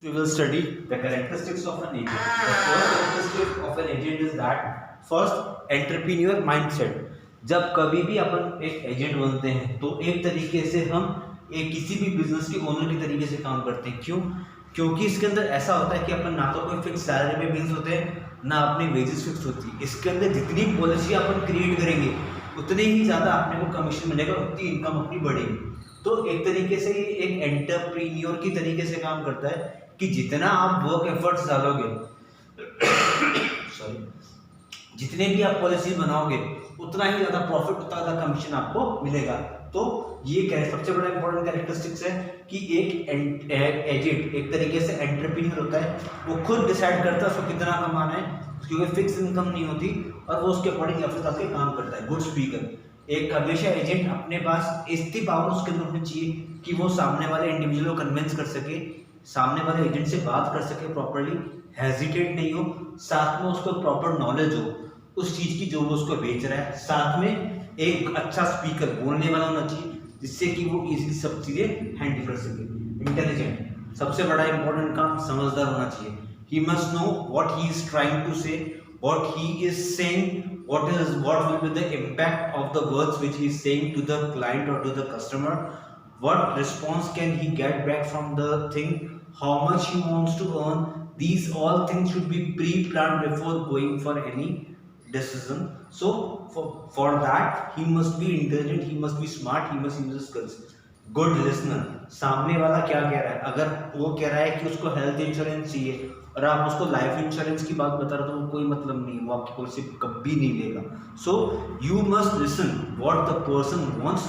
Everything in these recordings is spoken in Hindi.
We will study the characteristics of an agent. The first characteristic of an agent is that first entrepreneur mindset. जब कभी भी अपन एक एजेंट बनते हैं तो एक तरीके से हम एक किसी भी बिजनेस के ओनर के तरीके से काम करते हैं। क्यों? क्योंकि इसके अंदर ऐसा होता है कि अपन ना तो कोई फिक्स सैलरी पे बिल्स होते हैं ना अपनी वेजेस फिक्स होती है। इसके अंदर जितनी पॉलिसी अपन क्रिएट करेंगे उतने ही ज़्यादा अपने को कमीशन मिलेगा, उतनी इनकम अपनी बढ़ेगी। तो एक तरीके से ये एक एंटरप्रीन्योर की तरीके से काम करता है कि जितना आप वर्क एफर्ट्स डालोगे सॉरी जितने भी आप पॉलिसी बनाओगे उतना ही ज़्यादा प्रॉफिट, उतना ज़्यादा कमीशन आपको मिलेगा। तो ये सबसे बड़ा इंपॉर्टेंट कैरेक्टरिस्टिक्स है कि एक एजेंट एक तरीके से एंटरप्रेन्योर होता है। वो खुद डिसाइड करता है उसको कितना कमाना है, क्योंकि फिक्स इनकम नहीं होती और वो उसके अकॉर्डिंग एफर्ट करके काम करता है। गुड स्पीकर एक हमेशा एजेंट अपने पास इतनी पावर उसके अंदर होनी चाहिए कि वो सामने वाले इंडिविजुअल को कन्विंस कर सके, सामने वाले एजेंट से बात कर सके प्रॉपर्ली, हेजिटेट नहीं हो, साथ में उसको प्रॉपर नॉलेज हो उस चीज़ की जो वो उसको बेच रहा है। साथ में एक अच्छा स्पीकर बोलने वाला होना चाहिए जिससे कि वो इजीली सब चीज़ें हैंडल कर सके। इंटेलिजेंट सबसे बड़ा इंपॉर्टेंट काम, समझदार होना चाहिए। He must know what he is trying to say, what he is saying, what will be the impact of the words which he is saying to the client or to the customer, what response can he get back from the thing, how much he wants to earn. These all things should be pre-planned before going for any decision. So for that he must be intelligent, he must be smart, he must use his skills. Good listener, सामने वाला क्या कह रहा है, अगर वो कह रहा है कि उसको हेल्थ इंश्योरेंस चाहिए और आप उसको लाइफ इंश्योरेंस की बात बता रहे हो तो कोई मतलब नहीं, वो आपकी पॉलिसी कभी नहीं लेगा। So you must listen what the person wants,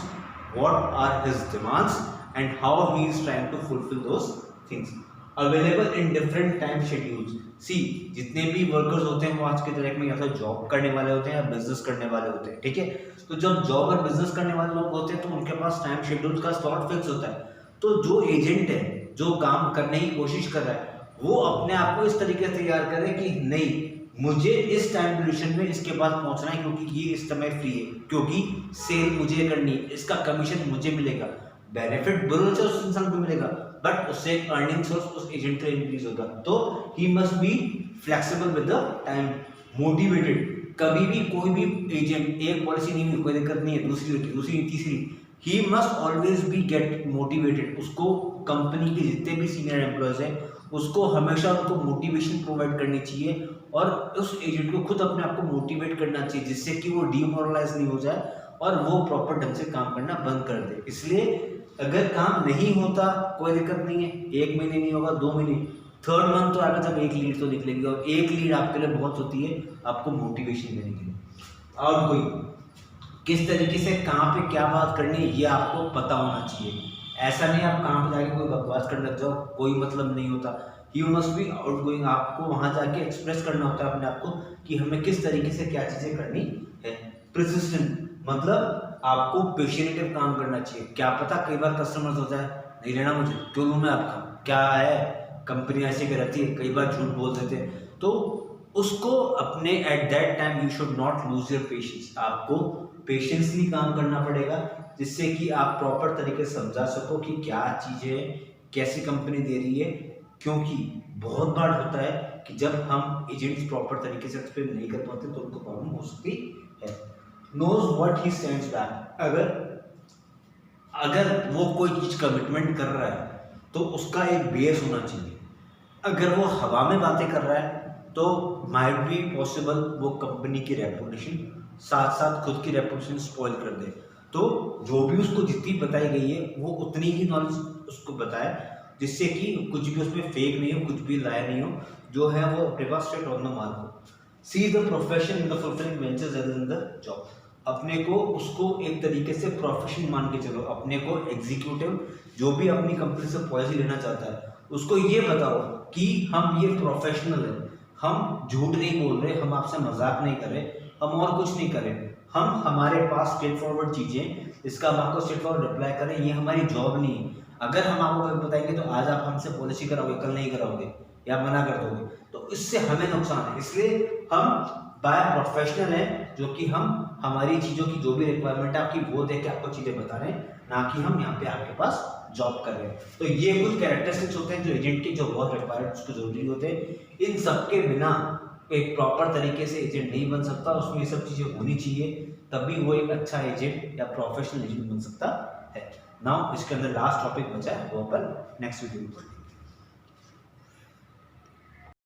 what are his demands and how he is trying to fulfil those things. Available in different time schedules. See जितने भी वर्कर्स होते हैं वो आज के तारीख में या तो जॉब करने वाले होते हैं या बिजनेस करने वाले होते हैं, ठीक है। तो जब जॉब और बिजनेस करने वाले लोग होते हैं तो उनके पास टाइम शेड्यूल का स्लॉट फिक्स होता है। तो जो एजेंट है जो काम करने की कोशिश कर रहा है वो अपने आप को इस तरीके से तैयार करे कि नहीं, मुझे इस टाइम ड्यूरेशन में इसके पास पहुंचना है क्योंकि ये इस समय फ्री है, क्योंकि सेल मुझे करनी है, इसका कमीशन मुझे मिलेगा, बेनिफिट जरूर से उस इंसान को मिलेगा बट उससे एक अर्निंग सोर्स उस एजेंट का इंक्रीज होगा। तो he must be flexible with the time, motivated. कभी भी कोई भी एजेंट एक पॉलिसी नहीं हुई कोई दिक्कत नहीं है, दूसरी तीसरी, he must always be get motivated. उसको कंपनी के जितने भी सीनियर एम्प्लॉयज हैं उसको हमेशा उनको मोटिवेशन प्रोवाइड करनी चाहिए और उस एजेंट को खुद अपने आप को मोटिवेट करना चाहिए जिससे कि वो डीमोरलाइज नहीं हो जाए और वो प्रॉपर ढंग से काम करना बंद कर दे। इसलिए अगर काम नहीं होता कोई दिक्कत नहीं है, 1 महीने नहीं होगा, 2 महीने, 3rd मंथ तो आगे तक एक लीड तो निकलेगी और एक लीड आपके लिए बहुत होती है आपको मोटिवेशन देने के लिए। और कोई किस तरीके से कहाँ पे क्या बात करनी है ये आपको पता होना चाहिए। ऐसा नहीं आप कहाँ पे जाके कोई बकवास करने लग जाओ, कोई मतलब नहीं होता। You must be out going, आपको वहाँ जाके एक्सप्रेस करना होता है अपने आप को कि हमें किस तरीके से क्या चीज़ें करनी है। प्रेसिस्टेंट मतलब आपको पेशेंटिव काम करना चाहिए। क्या पता कई बार कस्टमर्स हो जाए, नहीं लेना मुझे, क्यों लूँ मैं आपका, क्या है, कंपनी ऐसे कर रहती है, कई बार झूठ बोल देते हैं। तो उसको अपने at that time you should not lose your patience. आपको पेशेंसली काम करना पड़ेगा जिससे कि आप प्रॉपर तरीके से समझा सको कि क्या चीज़ें कैसी कंपनी दे रही है। क्योंकि बहुत बार होता है कि जब हम एजेंट्स प्रॉपर तरीके से एक्सप्लेन नहीं कर पाते तो उनको प्रॉब्लम हो सकती है। knows what he stands back, अगर वो कोई चीज कमिटमेंट कर रहा है तो उसका एक बेस होना चाहिए। अगर वो हवा में बातें कर रहा है तो माइट बी पॉसिबल वो कंपनी की रेपुटेशन साथ साथ खुद की रेपुटेशन स्पॉइल कर दे। तो जो भी उसको जितनी बताई गई है वो उतनी ही नॉलेज उसको बताए जिससे कि कुछ भी उसमें फेक नहीं हो, कुछ भी लाया नहीं हो, जो है वो अपने पास स्ट्रेट ऑन द मार्क हो। See the profession in the fulfilling ventures other than the job. अपने को उसको एक तरीके से प्रोफेशन मान के चलो, अपने को एग्जीक्यूटिव जो भी अपनी कंपनी से पॉलिसी लेना चाहता है उसको ये बताओ कि हम ये प्रोफेशनल है, हम झूठ नहीं बोल रहे, हम आपसे मजाक नहीं कर रहे, हम और कुछ नहीं कर रहे, हम हमारे पास स्ट्रेट फॉरवर्ड चीज़ें, इसका हम आपको स्ट्रेट फॉरवर्ड रिप्लाई करें, ये हमारी जॉब नहीं है। अगर हम आपको कल बताएंगे तो आज आप हमसे पॉलिसी कराओगे, कल नहीं कराओगे या मना कर दोगे तो इससे हमें नुकसान है। इसलिए हम बाय प्रोफेशनल है जो कि हम हमारी चीज़ों की जो भी रिक्वायरमेंट है आपकी वो देख के आपको चीज़ें बता रहे हैं, ना कि हम यहाँ पे आपके पास जॉब कर रहे हैं। तो ये कुछ कैरेक्टरिस्टिक्स होते हैं जो एजेंट के जो बहुत रिक्वायर्ड उसको जरूरी होते हैं। इन सबके बिना एक प्रॉपर तरीके से एजेंट नहीं बन सकता, उसमें ये सब चीज़ें होनी चाहिए, तभी वो एक अच्छा एजेंट या प्रोफेशनल एजेंट बन सकता है। नाउ इसके अंदर लास्ट टॉपिक बचा है, वो अपन नेक्स्ट वीडियो में पढ़ेंगे।